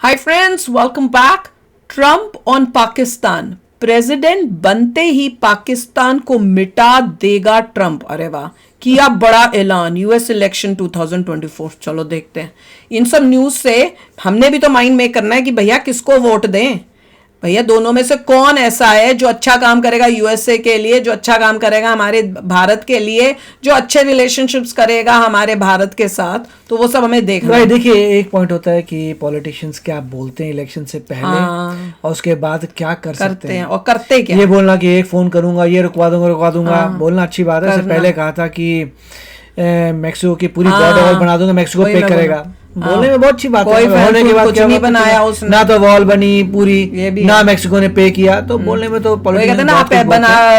Hi friends, welcome back. Trump on Pakistan. President बनते ही पाकिस्तान को मिटा देगा ट्रंप। अरे वाह, किया बड़ा ऐलान। US election 2024। चलो देखते हैं इन सब न्यूज से। हमने भी तो माइंड मेक करना है कि भैया किसको वोट दें। भैया दोनों में से कौन ऐसा है जो अच्छा काम करेगा यूएसए के लिए, जो अच्छा काम करेगा हमारे भारत के लिए, जो अच्छे रिलेशनशिप्स करेगा हमारे भारत के साथ। तो वो सब हमें देखना है। देखिए, एक पॉइंट होता है कि पॉलिटिशियंस क्या बोलते हैं इलेक्शन से पहले और उसके बाद क्या करते हैं और करते क्या। ये बोलना कि एक फोन करूंगा, ये रुकवा दूंगा बोलना अच्छी बात है। इससे पहले कहा था कि मैक्सिको की पूरी बॉर्डर वॉल बना दूंगा, मैक्सिको पे करेगा। बोलने में बहुत अच्छी बात है, होने के बाद क्या नहीं बनाया उसने। ना तो वॉल बनी पूरी, ना मैक्सिको ने पे किया। तो बोलने में तो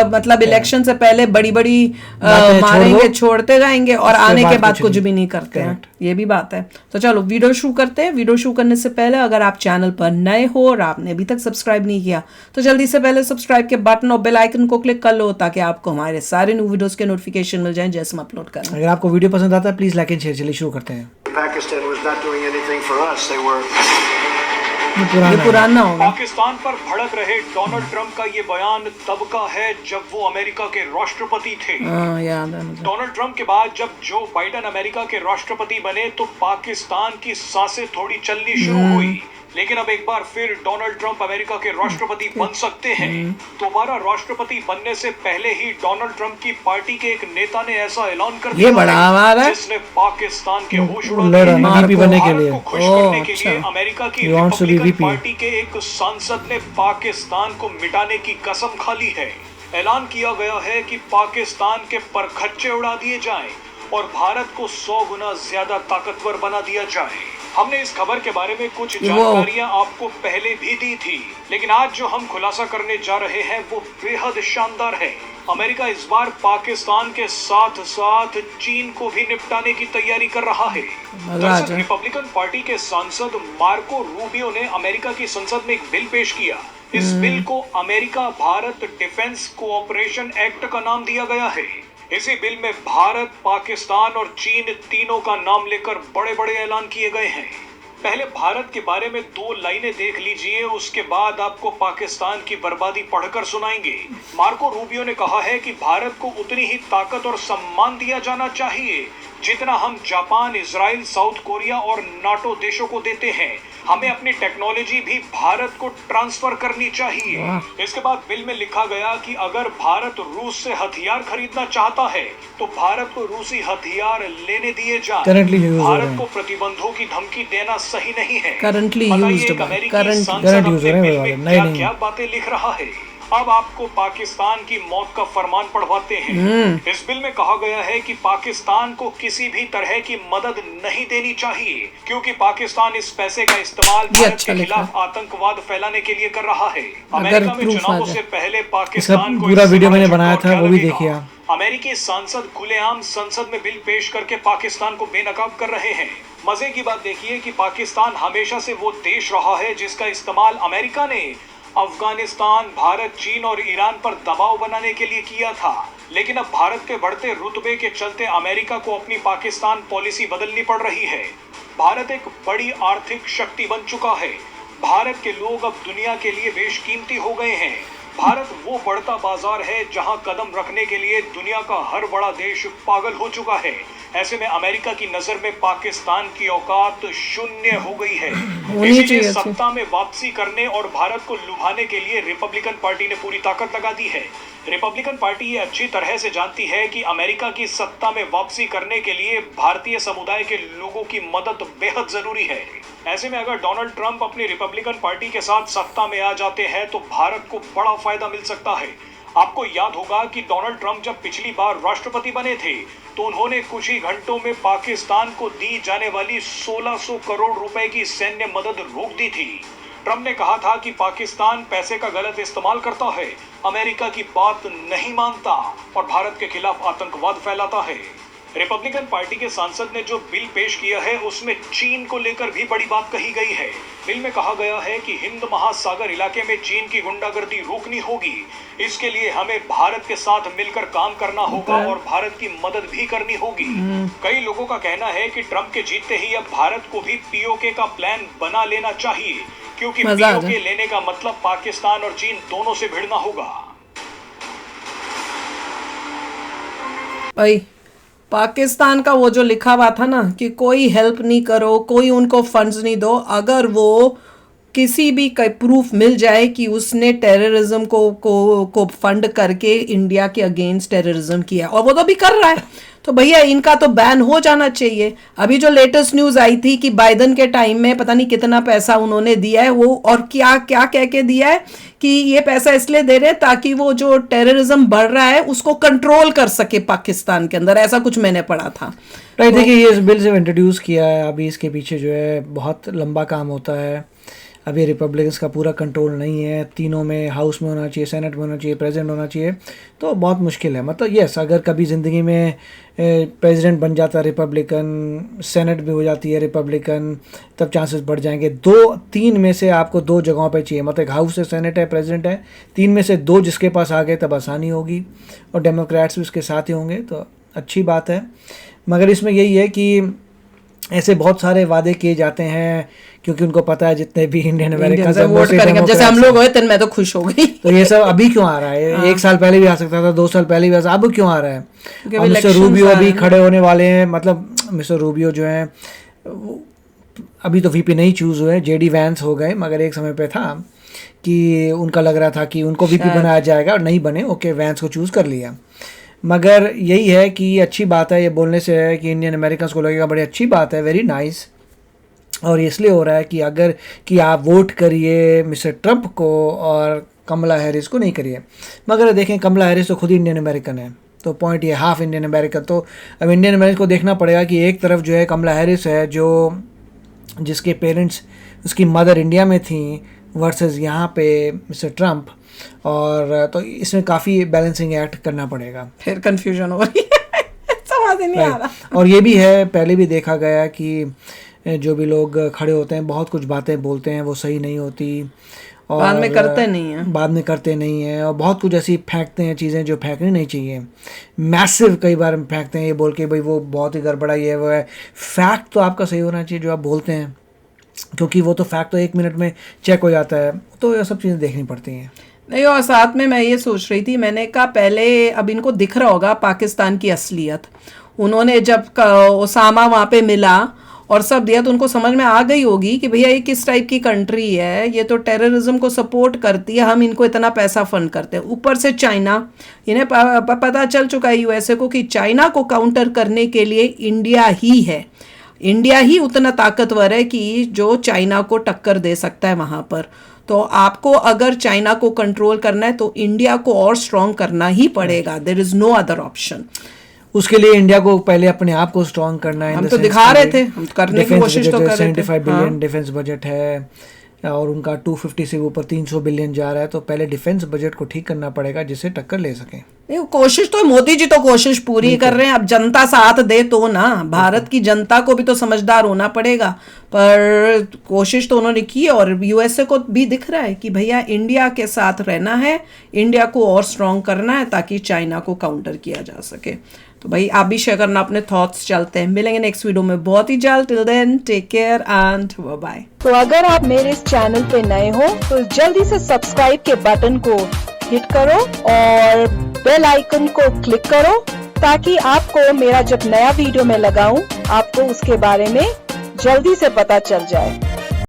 मतलब इलेक्शन से पहले बड़ी बड़ी मारेंगे, छोड़ते जाएंगे और आने के बाद कुछ भी नहीं करते हैं। ये भी बात है। तो चलो वीडियो शुरू करते हैं। वीडियो शुरू करने से पहले अगर आप चैनल पर नए हो और आपने अभी तक सब्सक्राइब नहीं किया तो जल्दी से पहले सब्सक्राइब के बटन और बेल आइकन को क्लिक कर लो ताकि आपको हमारे सारे न्यू वीडियोस के नोटिफिकेशन मिल जाएं जैसे हम अपलोड करें। अगर आपको वीडियो पसंद आता है प्लीज लाइक एंड शेयर। चलिए शुरू करते हैं। Pakistan was not doing anything for us. They were. ये पुराना होगा। पाकिस्तान पर भड़क रहे डोनाल्ड ट्रंप का ये बयान तब का है जब वो अमेरिका के राष्ट्रपति थे। याद है मुझे। डोनाल्ड ट्रंप के बाद जब जो बाइडेन अमेरिका के राष्ट्रपति बने तो पाकिस्तान की सांसें थोड़ी चलनी शुरू हुई। लेकिन अब एक बार फिर डोनाल्ड ट्रंप अमेरिका के राष्ट्रपति बन सकते हैं। दोबारा राष्ट्रपति बनने से पहले ही डोनाल्ड ट्रंप की पार्टी के एक नेता ने ऐसा ऐलान कर दिया है जिसने पाकिस्तान के होश बनने के लिए को खुश करने के लिए अमेरिका की रिपब्लिकन पार्टी के एक सांसद ने पाकिस्तान को मिटाने की कसम खा ली है। ऐलान किया गया है कि पाकिस्तान के परखच्चे उड़ा दिए जाएं और भारत को 100 गुना ज्यादा ताकतवर बना दिया जाए। हमने इस खबर के बारे में कुछ जानकारियां आपको पहले भी दी थी, लेकिन आज जो हम खुलासा करने जा रहे हैं वो बेहद शानदार है। अमेरिका इस बार पाकिस्तान के साथ साथ चीन को भी निपटाने की तैयारी कर रहा है। दरअसल रिपब्लिकन पार्टी के सांसद मार्को रूबियो ने अमेरिका की संसद में एक बिल पेश किया। इस बिल को America Bharat defence cooperation act का नाम दिया गया है। इसी बिल में भारत, पाकिस्तान और चीन तीनों का नाम लेकर बड़े बड़े ऐलान किए गए हैं। पहले भारत के बारे में 2 लाइनें देख लीजिए, उसके बाद आपको पाकिस्तान की बर्बादी पढ़कर सुनाएंगे। मार्को रूबियो ने कहा है कि भारत को उतनी ही ताकत और सम्मान दिया जाना चाहिए जितना हम जापान, इजराइल, साउथ कोरिया और नाटो देशों को देते हैं। हमें अपनी टेक्नोलॉजी भी भारत को ट्रांसफर करनी चाहिए। इसके बाद बिल में लिखा गया कि अगर भारत रूस से हथियार खरीदना चाहता है तो भारत को रूसी हथियार लेने दिए जाए। भारत को प्रतिबंधों की धमकी देना सही नहीं है। बताइए एक अमेरिकी सांसद अपने बिल में क्या बातें लिख रहा है। अब आपको पाकिस्तान की मौत का फरमान पढ़वाते हैं। इस बिल में कहा गया है कि पाकिस्तान को किसी भी तरह की मदद नहीं देनी चाहिए क्योंकि पाकिस्तान इस पैसे का इस्तेमाल भारत के खिलाफ आतंकवाद फैलाने के लिए कर रहा है। अमेरिका में चुनावों से पहले पाकिस्तान को पूरा वीडियो मैंने बनाया था, वो भी देखिए आप। अमेरिकी सांसद खुलेआम संसद में बिल पेश करके पाकिस्तान को बेनकाब कर रहे हैं। मजे की बात देखिए कि पाकिस्तान हमेशा से वो देश रहा है जिसका इस्तेमाल अमेरिका ने अफगानिस्तान, भारत, चीन और ईरान पर दबाव बनाने के लिए किया था। लेकिन अब भारत के बढ़ते रुतबे के चलते अमेरिका को अपनी पाकिस्तान पॉलिसी बदलनी पड़ रही है। भारत एक बड़ी आर्थिक शक्ति बन चुका है। भारत के लोग अब दुनिया के लिए बेशकीमती हो गए हैं। भारत वो बढ़ता बाजार है जहां कदम रखने के लिए दुनिया का हर बड़ा देश पागल हो चुका है। ऐसे में अमेरिका की नजर में पाकिस्तान की औकात शून्य हो गई है। इसीलिए सत्ता में वापसी करने और भारत को लुभाने के लिए रिपब्लिकन पार्टी ने पूरी ताकत लगा दी है। रिपब्लिकन पार्टी ये अच्छी तरह से जानती है कि अमेरिका की सत्ता में वापसी करने के लिए भारतीय समुदाय के लोगों की मदद बेहद जरूरी है। ऐसे में अगर डोनाल्ड ट्रंप अपनी रिपब्लिकन पार्टी के साथ सत्ता में आ जाते हैं तो भारत को बड़ा फायदा मिल सकता है। आपको याद होगा कि डोनाल्ड ट्रंप जब पिछली बार राष्ट्रपति बने थे तो उन्होंने कुछ ही घंटों में पाकिस्तान को दी जाने वाली 1600 करोड़ रुपए की सैन्य मदद रोक दी थी। ट्रंप ने कहा था कि पाकिस्तान पैसे का गलत इस्तेमाल करता है, अमेरिका की बात नहीं मानता और भारत के खिलाफ आतंकवाद फैलाता है। रिपब्लिकन पार्टी के सांसद ने जो बिल पेश किया है उसमें चीन को लेकर भी बड़ी बात कही गई है। बिल में कहा गया है कि हिंद महासागर इलाके में चीन की गुंडागर्दी रोकनी होगी। इसके लिए हमें भारत के साथ मिलकर काम करना होगा और भारत की मदद भी करनी होगी। कई लोगों का कहना है कि ट्रंप के जीतते ही अब भारत को भी पीओके का प्लान बना लेना चाहिए, क्योंकि पीओके लेने का मतलब पाकिस्तान और चीन दोनों से भिड़ना होगा। भाई पाकिस्तान का वो जो लिखा हुआ था ना कि कोई हेल्प नहीं करो, कोई उनको फंड्स नहीं दो, अगर वो किसी भी प्रूफ मिल जाए कि उसने टेररिज्म को फंड करके इंडिया के अगेंस्ट टेररिज्म किया, और वो तो भी कर रहा है, तो भैया इनका तो बैन हो जाना चाहिए। अभी जो लेटेस्ट न्यूज आई थी कि बाइडन के टाइम में पता नहीं कितना पैसा उन्होंने दिया है, वो और क्या क्या कह के दिया है कि ये पैसा इसलिए दे रहे हैं ताकि वो जो टेररिज्म बढ़ रहा है उसको कंट्रोल कर सके पाकिस्तान के अंदर, ऐसा कुछ मैंने पढ़ा था। राइट, देखिए ये इस बिल से इंट्रोड्यूस किया है, अभी इसके पीछे जो है बहुत लंबा काम होता है। अभी रिपब्लिकन्स का पूरा कंट्रोल नहीं है, तीनों में, हाउस में होना चाहिए, सेनेट में होना चाहिए, प्रेसिडेंट होना चाहिए, तो बहुत मुश्किल है। मतलब यस, अगर कभी ज़िंदगी में प्रेसिडेंट बन जाता है रिपब्लिकन, सेनेट भी हो जाती है रिपब्लिकन, तब चांसेस बढ़ जाएंगे। 2-3 में से आपको 2 जगहों पे चाहिए, मतलब हाउस है, सेनेट है, प्रेसिडेंट है, 3 में से 2 जिसके पास आ गए तब आसानी होगी, और डेमोक्रेट्स भी उसके साथ ही होंगे, तो अच्छी बात है। मगर इसमें यही है कि ऐसे बहुत सारे वादे किए जाते हैं, क्योंकि उनको पता है जितने भी इंडियन अमेरिकन से वोट करेंगे, जैसे हम लोग हुए तो मैं तो खुश हो गई। तो ये सब अभी क्यों आ रहा है? 1 साल पहले भी आ सकता था, 2 साल पहले भी आ सकता, अब क्यों आ रहा है? और मिस्टर रूबियो अभी खड़े होने वाले हैं, मतलब मिस्टर रूबियो जो है अभी तो वीपी नहीं चूज हुए, जेडी वैंस हो गए, मगर एक समय पे था कि उनका लग रहा था कि उनको वीपी बनाया जाएगा, और नहीं बने, ओके वैंस को चूज कर लिया। मगर यही है कि अच्छी बात है, ये बोलने से है कि इंडियन अमेरिकन्स को लगेगा बड़ी अच्छी बात है, वेरी नाइस। और इसलिए हो रहा है कि अगर कि आप वोट करिए मिस्टर ट्रंप को और कमला हैरिस को नहीं करिए। मगर देखें, कमला हैरिस तो खुद ही इंडियन अमेरिकन है, तो पॉइंट ये हाफ इंडियन अमेरिकन। तो अब इंडियन अमेरिकन को देखना पड़ेगा कि एक तरफ जो है कमला हैरिस है, जो जिसके पेरेंट्स, उसकी मदर इंडिया में थी, वर्सेस यहाँ पे मिस्टर ट्रंप, और तो इसमें काफ़ी बैलेंसिंग एक्ट करना पड़ेगा। फिर कंफ्यूजन हो रही है, समझ नहीं आ रहा। और ये भी है, पहले भी देखा गया कि जो भी लोग खड़े होते हैं बहुत कुछ बातें बोलते हैं, वो सही नहीं होती, और बाद में करते नहीं हैं, और बहुत कुछ ऐसी फेंकते हैं चीज़ें जो फेंकनी नहीं चाहिए, मैसिव कई बार फेंकते हैं ये बोल के भाई वो बहुत ही गड़बड़ा ये वो है। फैक्ट तो आपका सही होना चाहिए जो आप बोलते हैं, क्योंकि वो तो फैक्ट तो 1 मिनट में चेक हो जाता है, तो ये सब चीज़ें देखनी पड़ती हैं। नहीं, और साथ में मैं ये सोच रही थी, मैंने कहा पहले अब इनको दिख रहा होगा पाकिस्तान की असलियत। उन्होंने जब ओसामा वहाँ पे मिला और सब दिया तो उनको समझ में आ गई होगी कि भैया ये किस टाइप की कंट्री है, ये तो टेररिज्म को सपोर्ट करती है, हम इनको इतना पैसा फंड करते हैं। ऊपर से चाइना, इन्हें पता चल चुका है यूएसए को कि चाइना को काउंटर करने के लिए इंडिया ही है, इंडिया ही उतना ताकतवर है कि जो चाइना को टक्कर दे सकता है वहाँ पर। तो आपको अगर चाइना को कंट्रोल करना है तो इंडिया को और स्ट्रॉन्ग करना ही पड़ेगा, there is no other option. उसके लिए इंडिया को पहले अपने आप को स्ट्रॉन्ग करना है। हम तो दिखा रहे थे, हम करने की कोशिश तो कर रहे थे। 75 बिलियन डिफेंस बजट है, और उनका 250 से ऊपर 300 बिलियन जा रहा है, तो पहले डिफेंस बजट को ठीक करना पड़ेगा जिससे टक्कर ले सके। नहीं, कोशिश तो मोदी जी तो कोशिश पूरी कर रहे हैं, अब जनता साथ दे तो ना, भारत की जनता को भी तो समझदार होना पड़ेगा, पर कोशिश तो उन्होंने की, और यूएसए को भी दिख रहा है कि भैया इंडिया के साथ रहना है, इंडिया को और स्ट्रॉन्ग करना है ताकि चाइना को काउंटर किया जा सके। तो भाई आप भी शेयर करना अपने थॉट्स, चलते हैं, मिलेंगे नेक्स्ट वीडियो में बहुत ही जल्द। Till then take care and bye. तो अगर आप मेरे इस चैनल पे नए हो तो जल्दी से सब्सक्राइब के बटन को हिट करो और बेल आइकन को क्लिक करो, ताकि आपको मेरा जब नया वीडियो मैं लगाऊं आपको उसके बारे में जल्दी से पता चल जाए।